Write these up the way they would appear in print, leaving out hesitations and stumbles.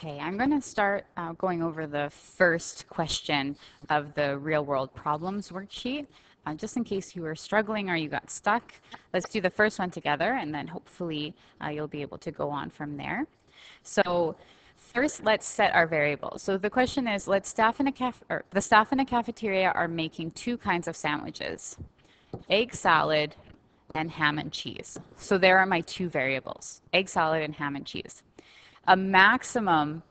Okay, I'm going to start going over the first question of the real world problems worksheet. Just in case you were struggling or you got stuck, let's do the first one together and then hopefully you'll be able to go on from there. So first, let's set our variables. So the question is, the staff in a cafeteria are making two kinds of sandwiches, egg salad and ham and cheese. So there are my two variables, egg salad and ham and cheese. A maximum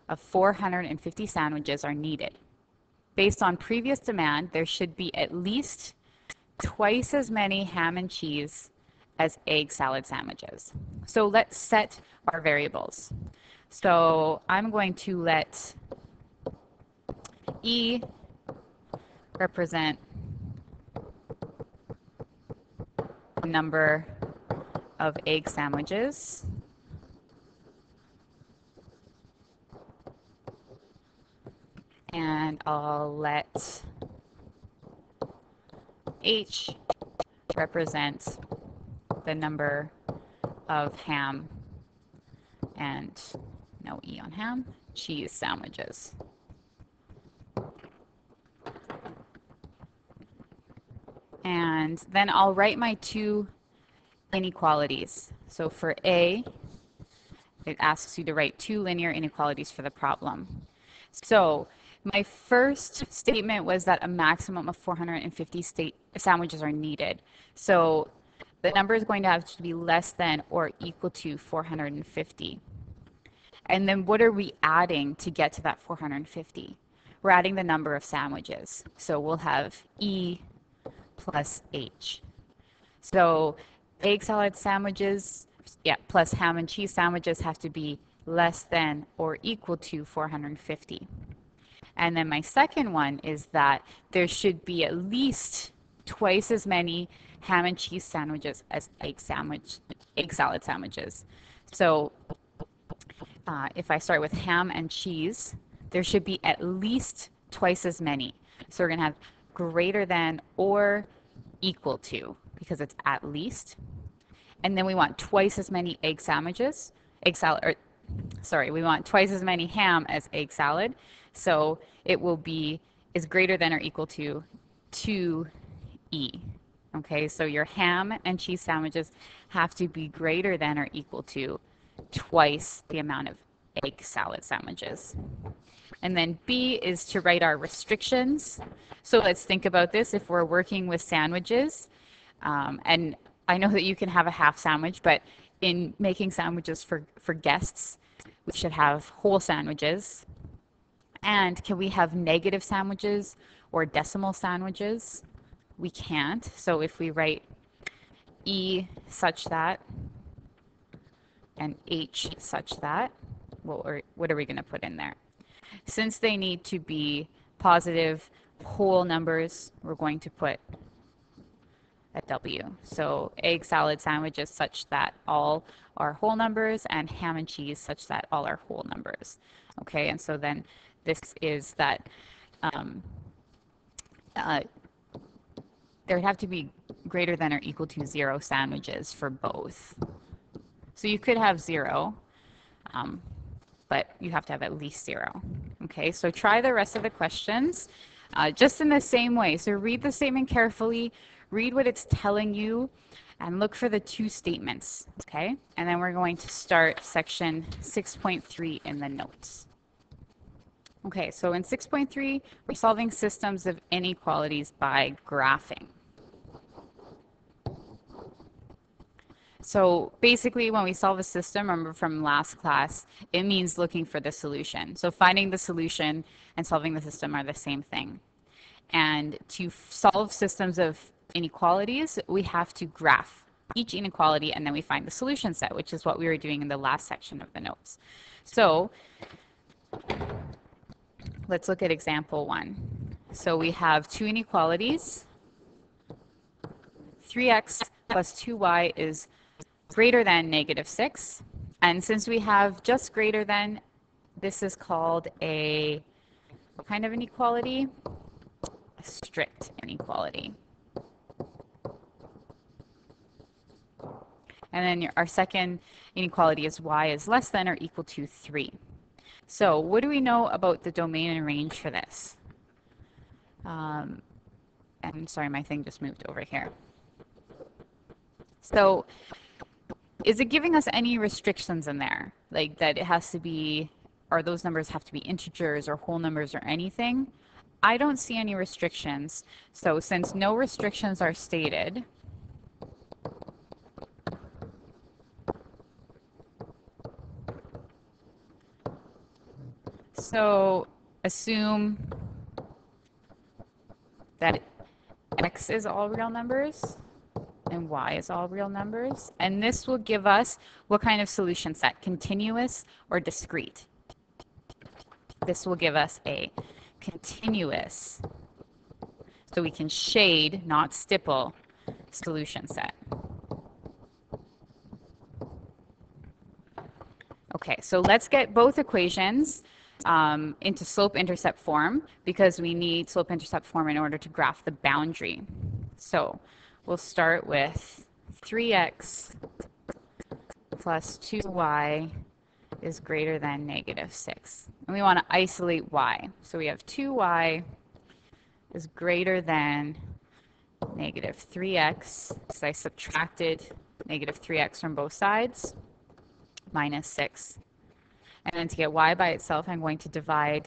of 450 sandwiches are needed. Based on previous demand, there should be at least twice as many ham and cheese as egg salad sandwiches. So let's set our variables. So I'm going to let E represent the number of egg sandwiches. And I'll let H represent the number of ham and no E on ham, cheese sandwiches. And then I'll write my two inequalities. So for A, it asks you to write two linear inequalities for the problem. So my first statement was that a maximum of 450 sandwiches are needed. So the number is going to have to be less than or equal to 450. And then what are we adding to get to that 450? We're adding the number of sandwiches. So we'll have E plus H. So egg salad sandwiches, plus ham and cheese sandwiches have to be less than or equal to 450. And then my second one is that there should be at least twice as many ham and cheese sandwiches as egg salad sandwiches. So if I start with ham and cheese, there should be at least twice as many. So we're going to have greater than or equal to, because it's at least. And then we want twice as many we want twice as many ham as egg salad. So it will be is greater than or equal to 2E. Okay, so your ham and cheese sandwiches have to be greater than or equal to twice the amount of egg salad sandwiches. And then B is to write our restrictions. So let's think about this. If we're working with sandwiches, and I know that you can have a half sandwich, but in making sandwiches for guests, we should have whole sandwiches. And can we have negative sandwiches or decimal sandwiches? We can't. So if we write E such that and H such that, what are we going to put in there? Since they need to be positive whole numbers, we're going to put a W. So egg salad sandwiches such that all are whole numbers, and ham and cheese such that all are whole numbers. Okay, and so then this is that there would have to be greater than or equal to 0 sandwiches for both. So you could have 0, but you have to have at least 0. Okay, so try the rest of the questions just in the same way. So read the statement carefully, read what it's telling you, and look for the two statements. Okay, and then we're going to start section 6.3 in the notes. Okay, so in 6.3, we're solving systems of inequalities by graphing. So basically, when we solve a system, remember from last class, it means looking for the solution. So finding the solution and solving the system are the same thing. And to solve systems of inequalities, we have to graph each inequality, and then we find the solution set, which is what we were doing in the last section of the notes. So let's look at example 1. So we have two inequalities. 3x plus 2y is greater than -6. And since we have just greater than, this is called a, what kind of inequality? A strict inequality. And then our second inequality is y is less than or equal to 3. So what do we know about the domain and range for this? And sorry, my thing just moved over here. So is it giving us any restrictions in there? Like that it has to be, or those numbers have to be integers or whole numbers or anything? I don't see any restrictions. So since no restrictions are stated, so assume that x is all real numbers and y is all real numbers. And this will give us what kind of solution set? Continuous or discrete? This will give us a continuous, so we can shade, not stipple, solution set. Okay, so let's get both equations into slope-intercept form because we need slope-intercept form in order to graph the boundary. So we'll start with 3x plus 2y is greater than negative 6. And we want to isolate y. So we have 2y is greater than negative 3x, because I subtracted negative 3x from both sides, minus 6. And then to get y by itself, I'm going to divide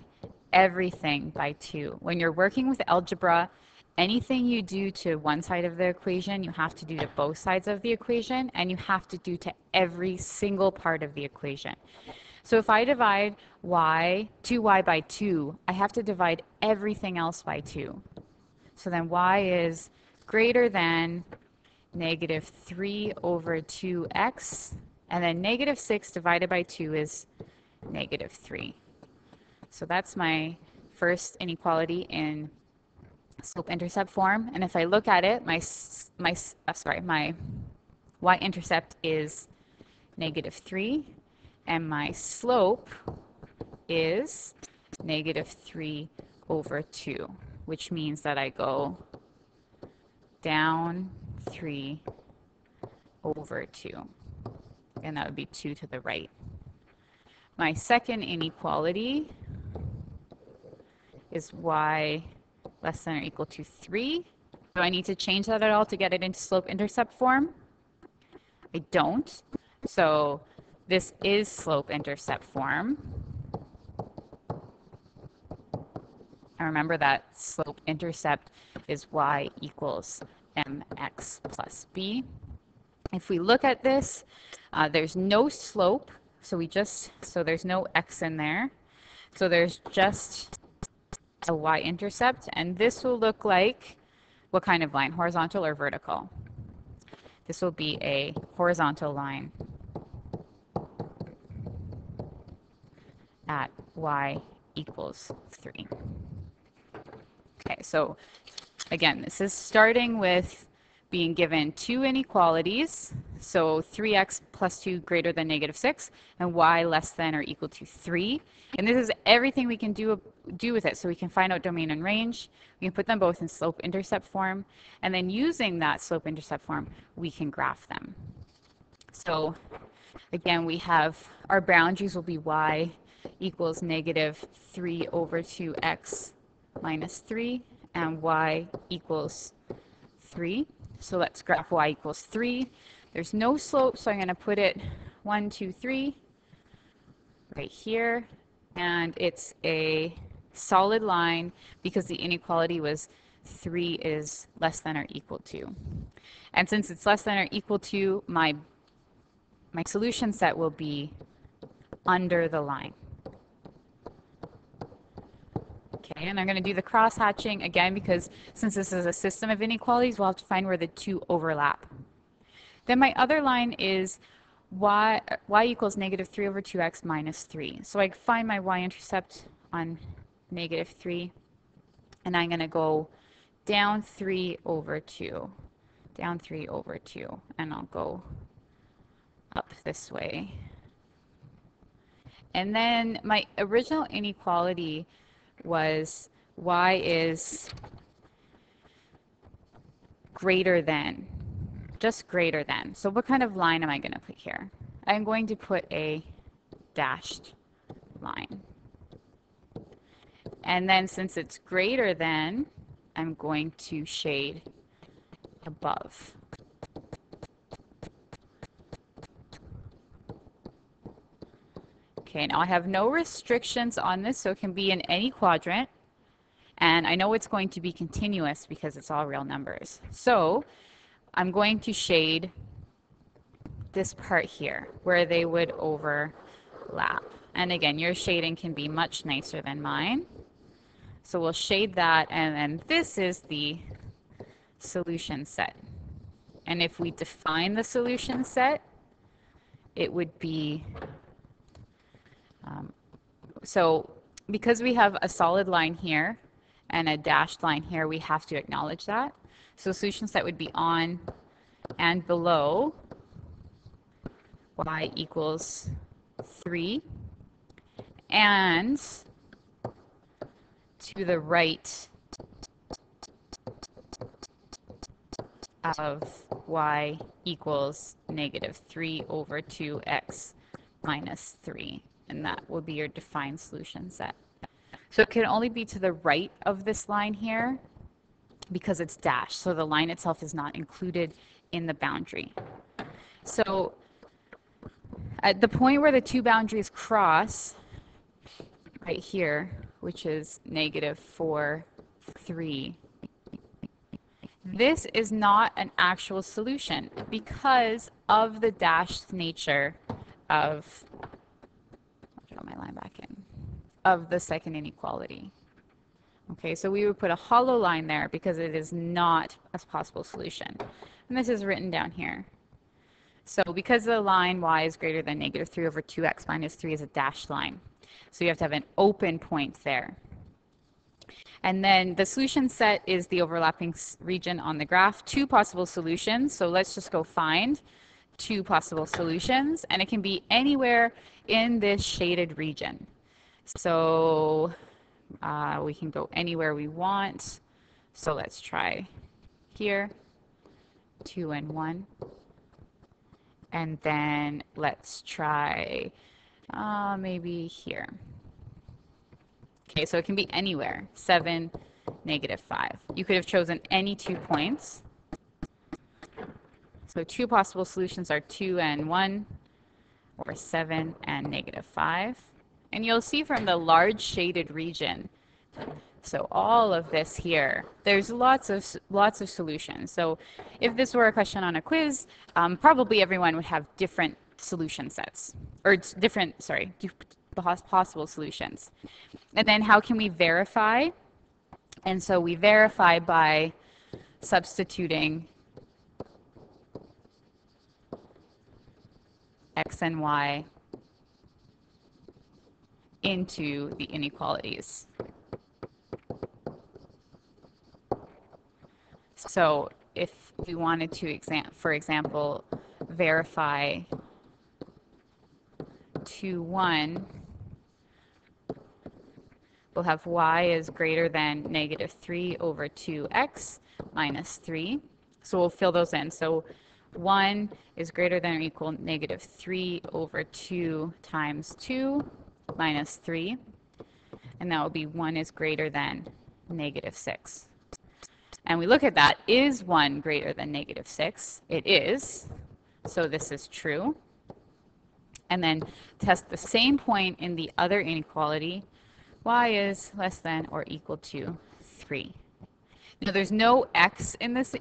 everything by 2. When you're working with algebra, anything you do to one side of the equation, you have to do to both sides of the equation, and you have to do to every single part of the equation. So if I divide 2y by 2, I have to divide everything else by 2. So then y is greater than negative 3 over 2x, and then negative 6 divided by 2 is negative 3. So that's my first inequality in slope-intercept form. And if I look at it, my y-intercept is negative 3, and my slope is negative 3 over 2, which means that I go down 3 over 2. And that would be 2 to the right. My second inequality is y less than or equal to 3. Do I need to change that at all to get it into slope-intercept form? I don't. So this is slope-intercept form. And remember that slope-intercept is y equals mx plus b. If we look at this, there's no slope, so there's no x in there. So there's just a y-intercept, and this will look like what kind of line? Horizontal or vertical? This will be a horizontal line at y equals 3. Okay, so again, this is starting with being given two inequalities, so 3x plus 2 greater than negative 6, and y less than or equal to 3. And this is everything we can do with it. So we can find out domain and range. We can put them both in slope-intercept form. And then using that slope-intercept form, we can graph them. So again, we have our boundaries will be y equals negative 3 over 2x minus 3, and y equals 3. So let's graph y equals 3. There's no slope, so I'm going to put it 1, 2, 3 right here. And it's a solid line because the inequality was 3 is less than or equal to. And since it's less than or equal to, my solution set will be under the line. Okay, and I'm going to do the cross-hatching again because since this is a system of inequalities, we'll have to find where the two overlap. Then my other line is y equals negative 3 over 2x minus 3. So I find my y-intercept on negative 3, and I'm going to go down 3 over 2, down 3 over 2, and I'll go up this way. And then my original inequality was y is greater than, just greater than. So what kind of line am I going to put here? I'm going to put a dashed line. And then since it's greater than, I'm going to shade above. Okay, now I have no restrictions on this, so it can be in any quadrant. And I know it's going to be continuous because it's all real numbers. So I'm going to shade this part here where they would overlap. And again, your shading can be much nicer than mine. So we'll shade that, and then this is the solution set. And if we define the solution set, it would be, so because we have a solid line here and a dashed line here, we have to acknowledge that. So solution set would be on and below y equals 3, and to the right of y equals negative 3 over 2x minus 3. And that will be your defined solution set. So it can only be to the right of this line here because it's dashed. So the line itself is not included in the boundary. So at the point where the two boundaries cross, right here, which is negative 4, 3, this is not an actual solution because of the dashed nature of, I'll draw my line back in, of the second inequality. Okay, so we would put a hollow line there because it is not a possible solution. And this is written down here. So because the line y is greater than negative 3 over 2x minus 3 is a dashed line. So you have to have an open point there. And then the solution set is the overlapping region on the graph. Two possible solutions. So let's just go find two possible solutions. And it can be anywhere in this shaded region. So we can go anywhere we want. So let's try here, 2 and 1. And then let's try maybe here. Okay, so it can be anywhere, 7, negative 5. You could have chosen any 2 points. So two possible solutions are 2 and 1, or 7 and negative 5. And you'll see from the large shaded region, so all of this here, there's lots of solutions. So if this were a question on a quiz, probably everyone would have different solution sets, or different possible solutions. And then how can we verify? And so we verify by substituting x and y into the inequalities. So if we wanted to, for example, verify 2, 1, we'll have y is greater than negative 3 over 2x minus 3. So we'll fill those in. So 1 is greater than or equal negative 3 over 2 times 2 minus 3. And that will be 1 is greater than negative 6. And we look at that. Is 1 greater than negative 6? It is. So this is true. And then test the same point in the other inequality. Y is less than or equal to 3. Now there's no x in this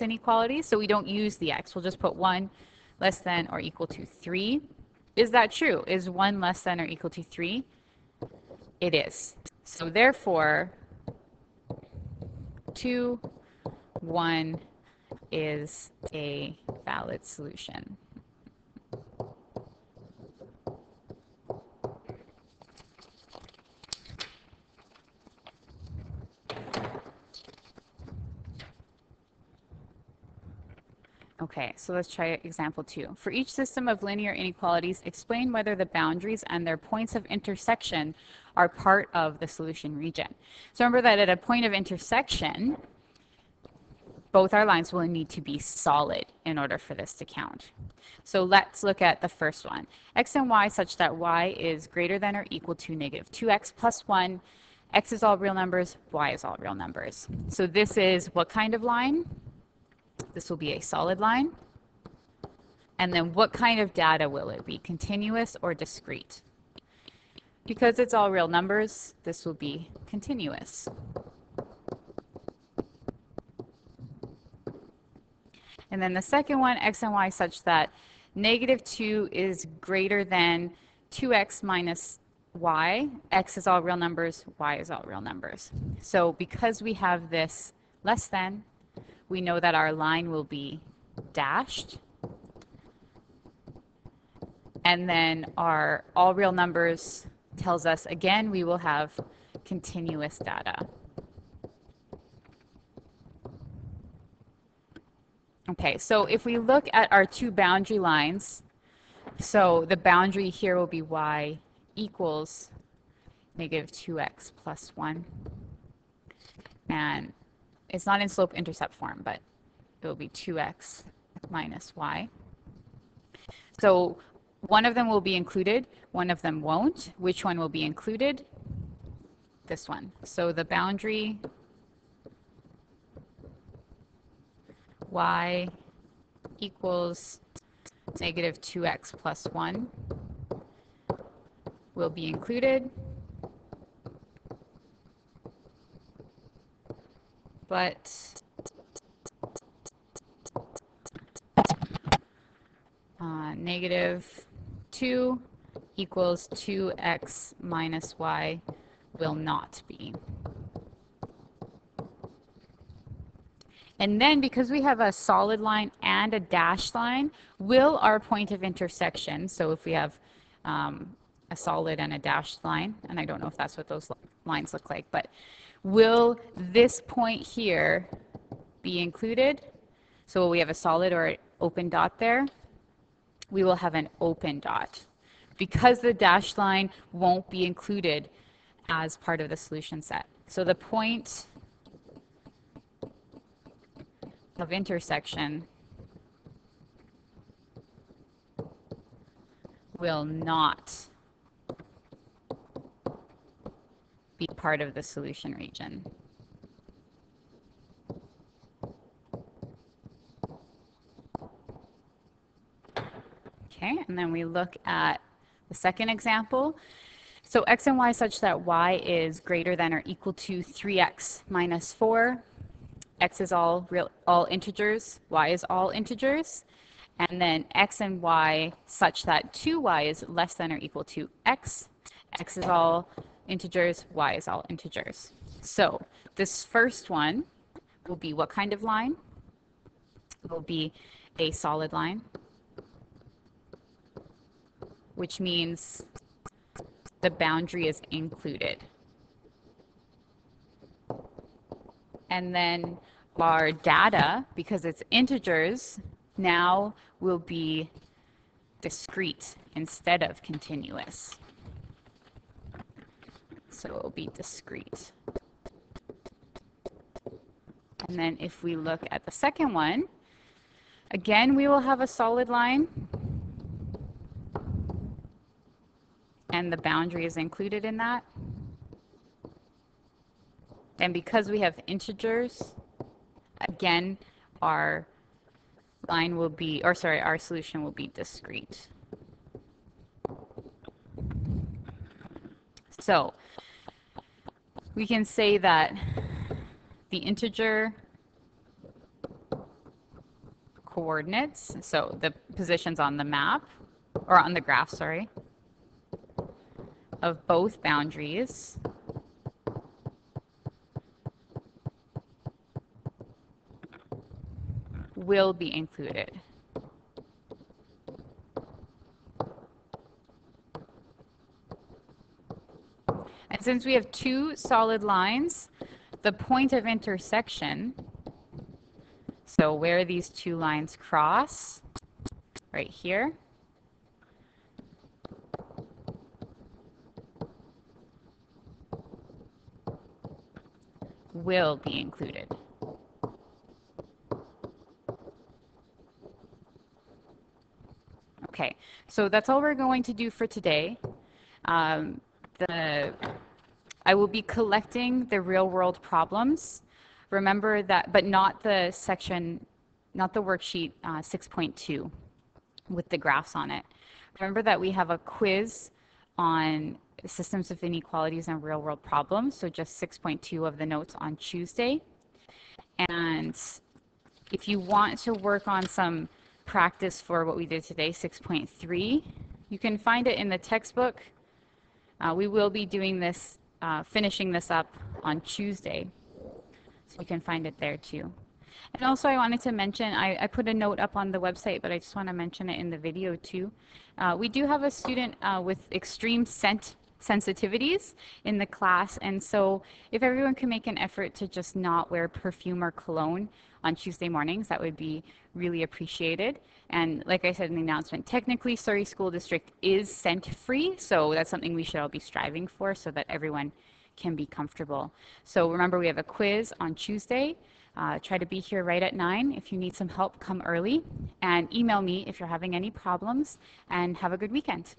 inequality, so we don't use the x. We'll just put 1 less than or equal to 3. Is that true? Is 1 less than or equal to 3? It is. So therefore, 2, 1 is a valid solution. Okay, so let's try example 2. For each system of linear inequalities, explain whether the boundaries and their points of intersection are part of the solution region. So remember that at a point of intersection, both our lines will need to be solid in order for this to count. So let's look at the first one. X and y such that y is greater than or equal to negative 2x plus 1 X is all real numbers, Y is all real numbers. So this is what kind of line? This will be a solid line. And then what kind of data will it be? Continuous or discrete? Because it's all real numbers, this will be continuous. And then the second one, x and y, such that -2 is greater than 2x minus y. X is all real numbers, y is all real numbers. So because we have this less than, we know that our line will be dashed. And then our all real numbers tells us, again, we will have continuous data. Okay, so if we look at our two boundary lines, so the boundary here will be y equals -2x plus 1. And it's not in slope-intercept form, but it will be 2x minus y. So one of them will be included, one of them won't. Which one will be included? This one. So the boundary y equals -2x plus 1 will be included, but -2 equals 2x minus y will not be. And then because we have a solid line and a dashed line, will our point of intersection, so if we have a solid and a dashed line, and I don't know if that's what those lines look like, but will this point here be included? So will we have a solid or an open dot there? We will have an open dot because the dashed line won't be included as part of the solution set. So the point of intersection will not be part of the solution region. Okay, and then we look at the second example. So x and y such that y is greater than or equal to 3x minus 4. X is all integers, y is all integers. And then x and y such that 2y is less than or equal to x. X is all integers, y is all integers. So this first one will be what kind of line? It will be a solid line, which means the boundary is included. And then our data, because it's integers, now will be discrete instead of continuous. So it will be discrete. And then if we look at the second one, again, we will have a solid line. And the boundary is included in that. And because we have integers, again, our line will be, or sorry, our solution will be discrete. So we can say that the integer coordinates, so the positions on the map, or on the graph, sorry, of both boundaries will be included. And since we have two solid lines, the point of intersection, so where these two lines cross, right here, will be included. Okay, so that's all we're going to do for today. The I will be collecting the real world problems. Remember that, but not the section, not the worksheet 6.2 with the graphs on it. Remember that we have a quiz on systems of inequalities and real world problems, so just 6.2 of the notes on Tuesday. And if you want to work on some practice for what we did today, 6.3, you can find it in the textbook. We will be doing this, finishing this up on Tuesday, so you can find it there too. And also I wanted to mention, I put a note up on the website, but I just want to mention it in the video too. We do have a student with extreme scent sensitivities in the class, and so if everyone can make an effort to just not wear perfume or cologne on Tuesday mornings, that would be really appreciated. And like I said in the announcement, technically Surrey School District is scent-free, so that's something we should all be striving for so that everyone can be comfortable. So remember, we have a quiz on Tuesday. Try to be here right at 9. If you need some help, come early. And email me if you're having any problems. And have a good weekend.